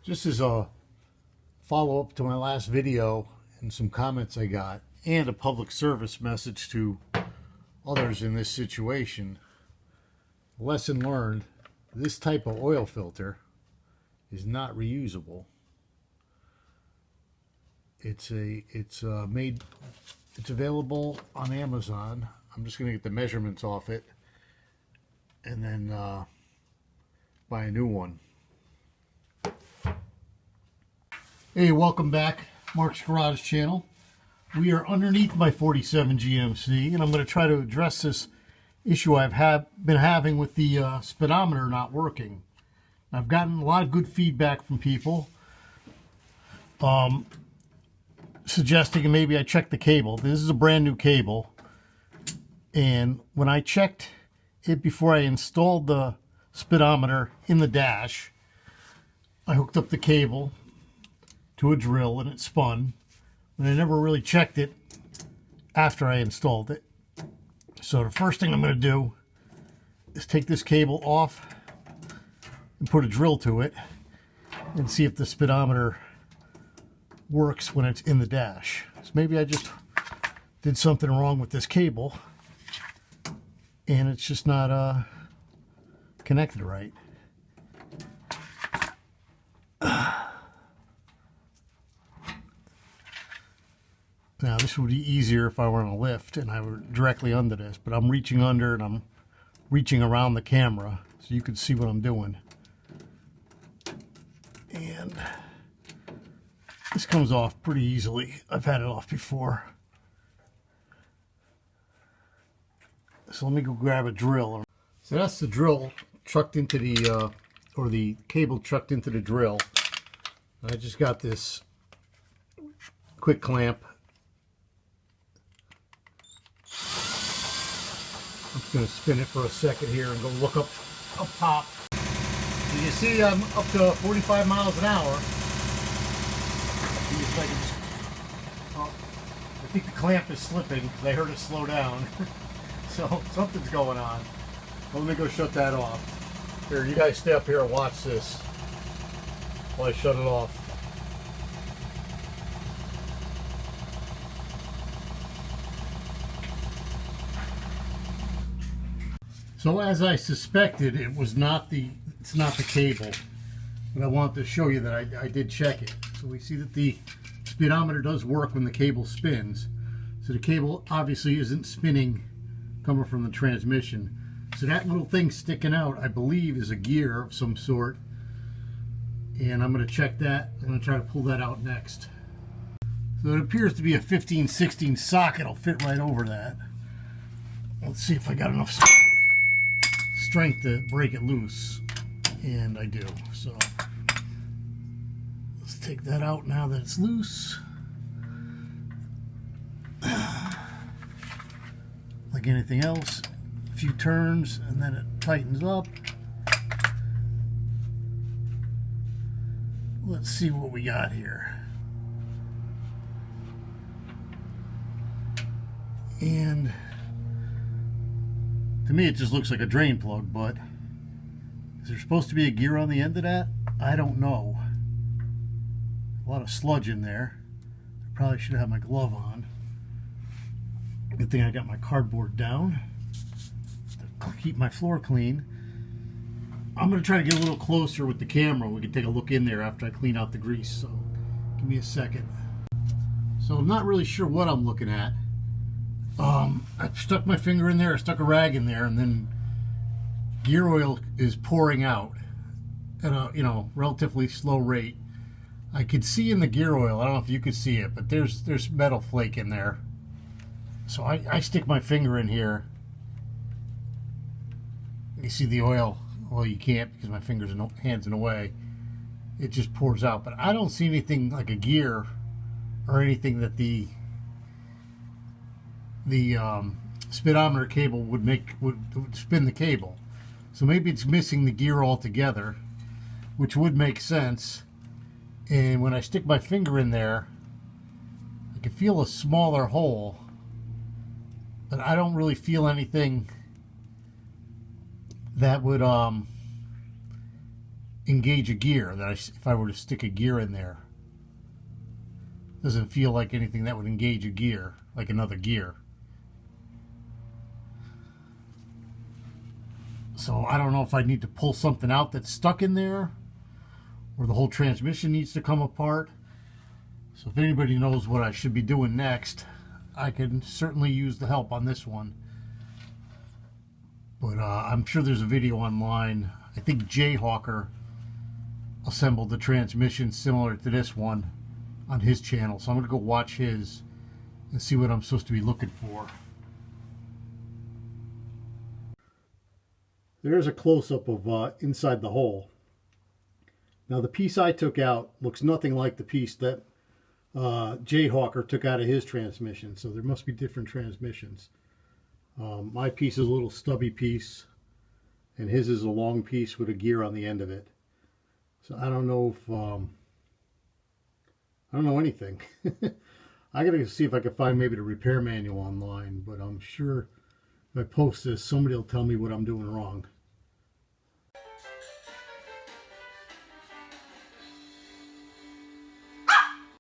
Just as a follow-up to my last video and some comments I got, and a public service message to others in this situation, lesson learned: this type of oil filter is not reusable. It's available on Amazon. I'm just going to get the measurements off it and then buy a new one. Hey, welcome back, Mark's Garage channel. We are underneath my 47 GMC, and I'm going to try to address this issue I've been having with the speedometer not working. I've gotten a lot of good feedback from people suggesting maybe I check the cable. This is a brand new cable, and when I checked it before I installed the speedometer in the dash, I hooked up the cable to a drill and it spun, but I never really checked it after I installed it. So the first thing I'm going to do is take this cable off and put a drill to it and see if the speedometer works when it's in the dash. So maybe I just did something wrong with this cable and it's just not connected right. Now this would be easier if I were on a lift and I were directly under this, but I'm reaching under and I'm reaching around the camera so you can see what I'm doing. And this comes off pretty easily. I've had it off before. So let me go grab a drill. So that's the drill chucked into the, or the cable chucked into the drill. I just got this quick clamp. I'm just going to spin it for a second here and go look up top. So you see I'm up to 45 miles an hour. I think the clamp is slipping because I heard it slow down. So something's going on. Well, let me go shut that off. Here, you guys stay up here and watch this while I shut it off. So as I suspected, it's not the cable, but I wanted to show you that I did check it. So we see that the speedometer does work when the cable spins. So the cable obviously isn't spinning coming from the transmission. So that little thing sticking out, I believe, is a gear of some sort. And I'm going to check that. I'm going to try to pull that out next. So it appears to be a 15/16 socket. It'll fit right over that. Let's see if I got enough strength to break it loose, and I do. So let's take that out now that it's loose. Like anything else, a few turns and then it tightens up. Let's see what we got here. And to me, it just looks like a drain plug, but is there supposed to be a gear on the end of that? I don't know. A lot of sludge in there. I probably should have my glove on. Good thing I got my cardboard down to keep my floor clean. I'm going to try to get a little closer with the camera. We can take a look in there after I clean out the grease. So give me a second. So I'm not really sure what I'm looking at. I stuck my finger in there, I stuck a rag in there, and then gear oil is pouring out at a relatively slow rate. I could see in the gear oil, I don't know if you could see it, but there's metal flake in there. So I stick my finger in here. You see the oil? Well, you can't because my hand's in the way. It just pours out, but I don't see anything like a gear or anything that the speedometer cable would spin the cable. So maybe it's missing the gear altogether, which would make sense. And when I stick my finger in there, I can feel a smaller hole, but I don't really feel anything that would engage a gear. That if I were to stick a gear in there, doesn't feel like anything that would engage a gear, like another gear. So I don't know if I need to pull something out that's stuck in there, or the whole transmission needs to come apart. So if anybody knows what I should be doing next, I can certainly use the help on this one. But I'm sure there's a video online. I think Jayhawker assembled the transmission similar to this one on his channel. So I'm going to go watch his and see what I'm supposed to be looking for. There's a close-up of inside the hole. Now the piece I took out looks nothing like the piece that Jayhawker took out of his transmission. So there must be different transmissions. My piece is a little stubby piece, and his is a long piece with a gear on the end of it. So I don't know if I don't know anything. I gotta see if I can find maybe the repair manual online, but I'm sure if I post this, somebody will tell me what I'm doing wrong.